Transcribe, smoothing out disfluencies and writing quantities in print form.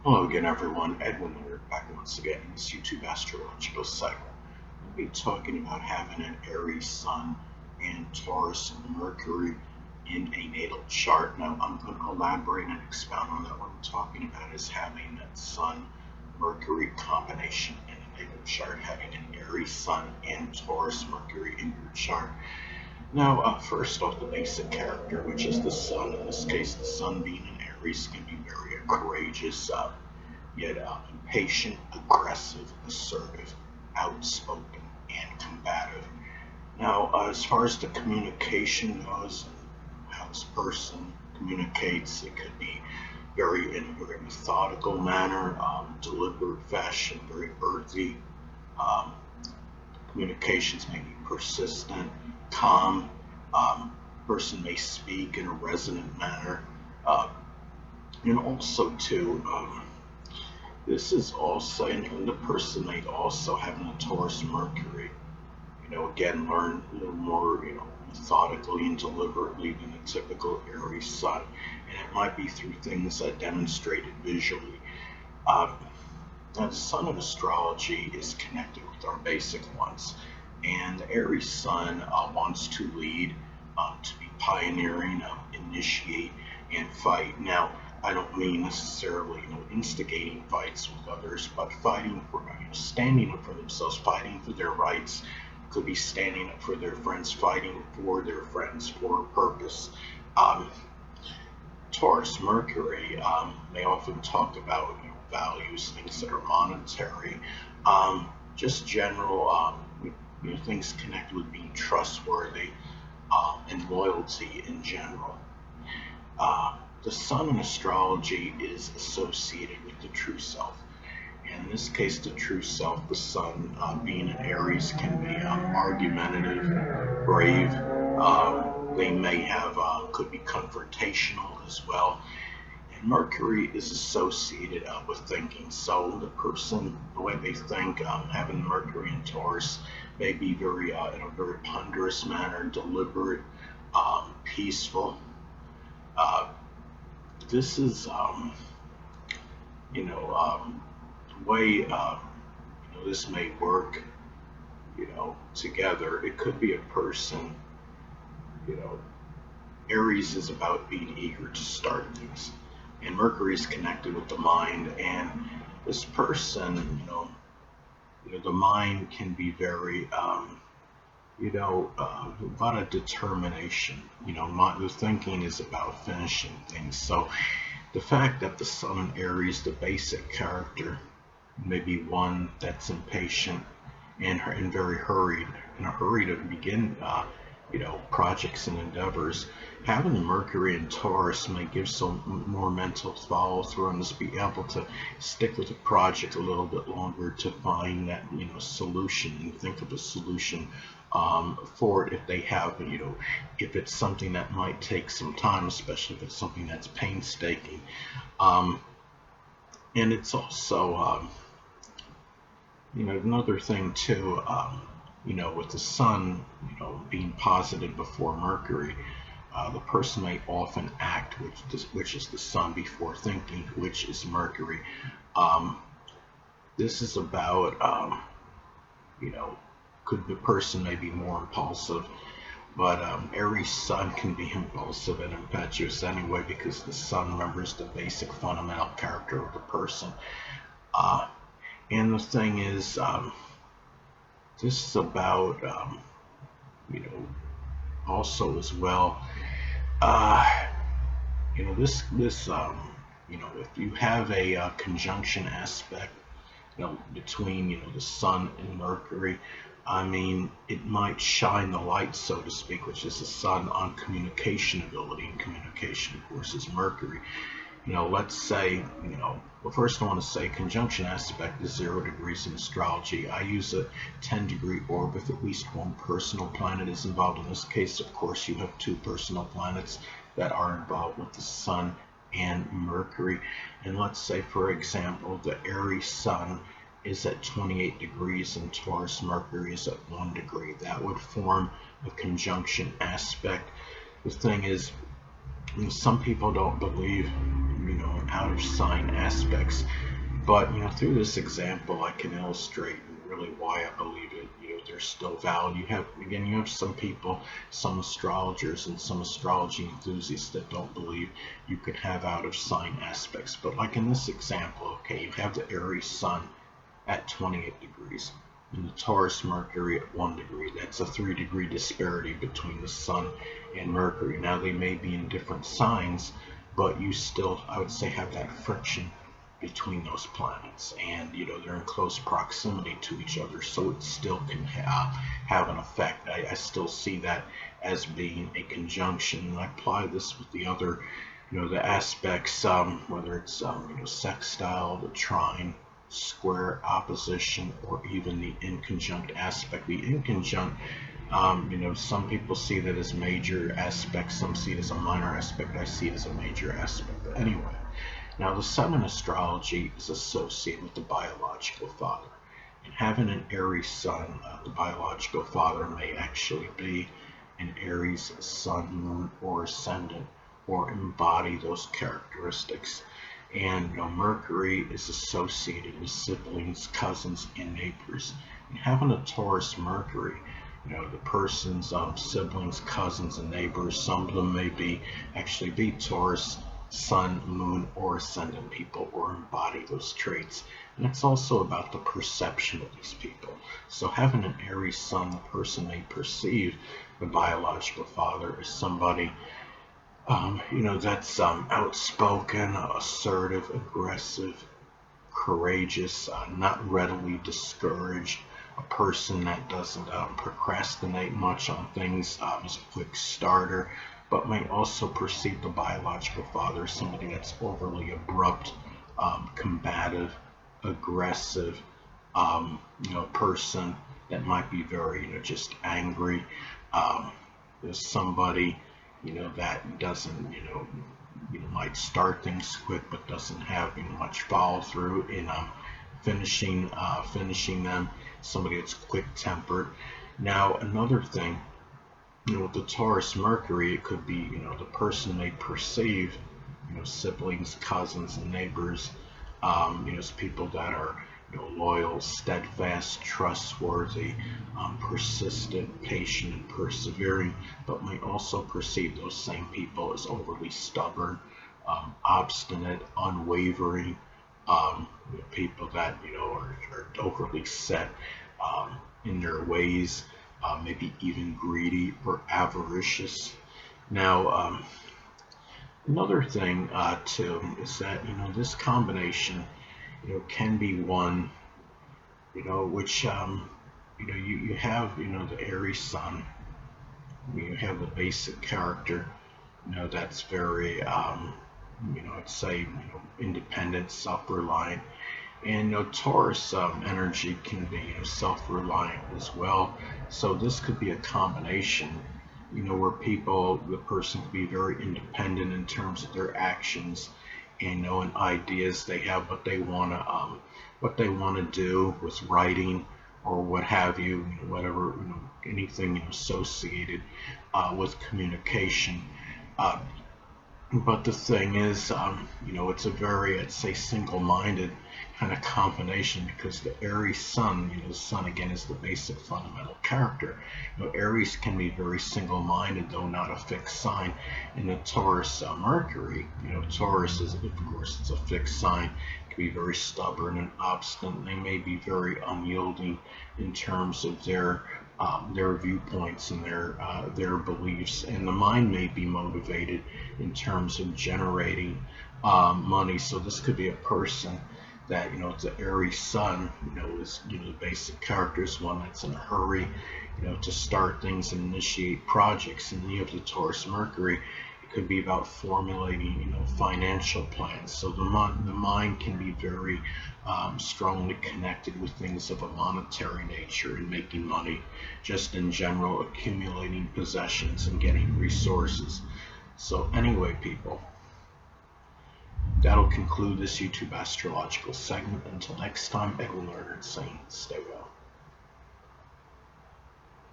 Hello again, everyone. Edwin Learnard back once again in this YouTube astrological cycle. We'll be talking about having an Aries Sun and Taurus Mercury in a natal chart. Now, I'm going to elaborate and expound on that. What I'm talking about is having that Sun Mercury combination in a natal chart, having an Aries Sun and Taurus Mercury in your chart. Now, first off, the basic character, which is the Sun. In this case, the Sun being an Aries can be very courageous, yet impatient, aggressive, assertive, outspoken, and combative. Now, as far as the communication goes, how this person communicates, it could be in a very methodical manner, deliberate fashion, very earthy. Um, Communications may be persistent, calm. Person may speak in a resonant manner, uh, and also too. This is also, and the person may also have a Taurus Mercury, again, learn a little more, methodically and deliberately than a typical Aries Sun. And it might be through things demonstrated visually. Um, Now, the Sun in astrology is connected with our basic ones. And the Aries Sun wants to lead, to be pioneering, initiate, and fight. Now, I don't mean necessarily, instigating fights with others, but fighting for, standing up for themselves, fighting for their rights. Could be standing up for their friends, fighting for their friends for a purpose. Um, Taurus Mercury may often talk about values, things that are monetary, just general things connected with being trustworthy, and loyalty in general. The Sun in astrology is associated with the true self. And in this case, the true self, the Sun, being an Aries, can be argumentative, brave. They may have, could be confrontational as well. And Mercury is associated with thinking. So the person, the way they think, having Mercury in Taurus, may be very, in a very ponderous manner, deliberate, peaceful. Uh, this is, the way this may work, together. It could be a person, you know, Aries is about being eager to start things, and Mercury is connected with the mind. And this person, the mind can be very, about a determination. The thinking is about finishing things. So the fact that the Sun in Aries, the basic character, may be one that's impatient and very hurried, in a hurry to begin, projects and endeavors. Having the Mercury in Taurus may give some more mental follow through and just be able to stick with a project a little bit longer to find that, solution, and think of a solution for it if they have, if it's something that might take some time, especially if it's something that's painstaking. Um, and it's also, another thing too, with the Sun, being posited before Mercury, the person may often act, which is the Sun, before thinking, which is Mercury. Um, this is about, the person may be more impulsive, but Aries Sun can be impulsive and impetuous anyway, because the Sun remembers the basic fundamental character of the person. Uh, and the thing is, this is about, you know, also as well, uh, if you have a conjunction aspect, between, the Sun and Mercury, I mean, it might shine the light, so to speak, which is the Sun, on communication ability, and communication, of course, is Mercury. Let's say, well, first I want to say conjunction aspect is 0 degrees in astrology. I use a 10-degree orb if at least one personal planet is involved. In this case, of course, you have two personal planets that are involved with the Sun and Mercury. And let's say, for example, the Aries Sun is at 28 degrees and Taurus Mercury is at 1 degree. That would form a conjunction aspect. The thing is, some people don't believe, out of sign aspects. But through this example, I can illustrate really why I believe it. There's still valid. You have some people, some astrologers, and some astrology enthusiasts that don't believe you can have out of sign aspects. But like in this example, okay, you have the Aries Sun at 28 degrees and the Taurus Mercury at 1 degree. That's a 3-degree disparity between the Sun and Mercury. Now they may be in different signs, but you still, I would say, have that friction between those planets, and they're in close proximity to each other, so it still can have an effect. I still see that as being a conjunction, and I apply this with the other the aspects, whether it's sextile, the trine, square, opposition, or even the inconjunct aspect. The inconjunct, some people see that as major aspects, some see it as a minor aspect. I see it as a major aspect. But anyway, now the sun in astrology is associated with the biological father. And having an Aries sun, the biological father may actually be an Aries sun, moon, or ascendant, or embody those characteristics. And Mercury is associated with siblings, cousins, and neighbors. And having a Taurus Mercury, the person's siblings, cousins, and neighbors, some of them may actually be Taurus sun, moon, or ascendant people, or embody those traits. And it's also about the perception of these people. So having an Aries sun, the person may perceive the biological father as somebody that's outspoken, assertive, aggressive, courageous, not readily discouraged, a person that doesn't procrastinate much on things, is a quick starter, but may also perceive the biological father as somebody that's overly abrupt, combative, aggressive, person that might be very, just angry. There's somebody, that doesn't, might start things quick, but doesn't have much follow through in finishing them. Somebody that's quick-tempered. Now, another thing, with the Taurus Mercury, it could be, the person may perceive, siblings, cousins, and neighbors, as people that are, loyal, steadfast, trustworthy, persistent, patient, and persevering, but may also perceive those same people as overly stubborn, obstinate, unwavering, people that are overly set in their ways, maybe even greedy or avaricious. Now, another thing too is that this combination can be one which you have the Aries sun. You have the basic character that's very I'd say independent, self-reliant. And Taurus energy can be self-reliant as well. So this could be a combination, where the person can be very independent in terms of their actions, and and ideas. They have what they want to do with writing or what have you, whatever, anything associated with communication. But the thing is, it's a very, I'd say, single-minded kind of combination, because the Aries sun, the sun again is the basic fundamental character. Aries can be very single-minded, though not a fixed sign. In the Taurus Mercury, Taurus is, of course, it's a fixed sign. It can be very stubborn and obstinate. They may be very unyielding in terms of their viewpoints and their beliefs, and the mind may be motivated in terms of generating money. So this could be a person that it's the Aries sun, is the basic character is one that's in a hurry, to start things and initiate projects. And then you have the Taurus Mercury. It could be about formulating financial plans. So the mind can be very strongly connected with things of a monetary nature and making money, just in general, accumulating possessions and getting resources. So anyway, people, that'll conclude this YouTube astrological segment. Until next time, Edwin Learnard saying, stay well.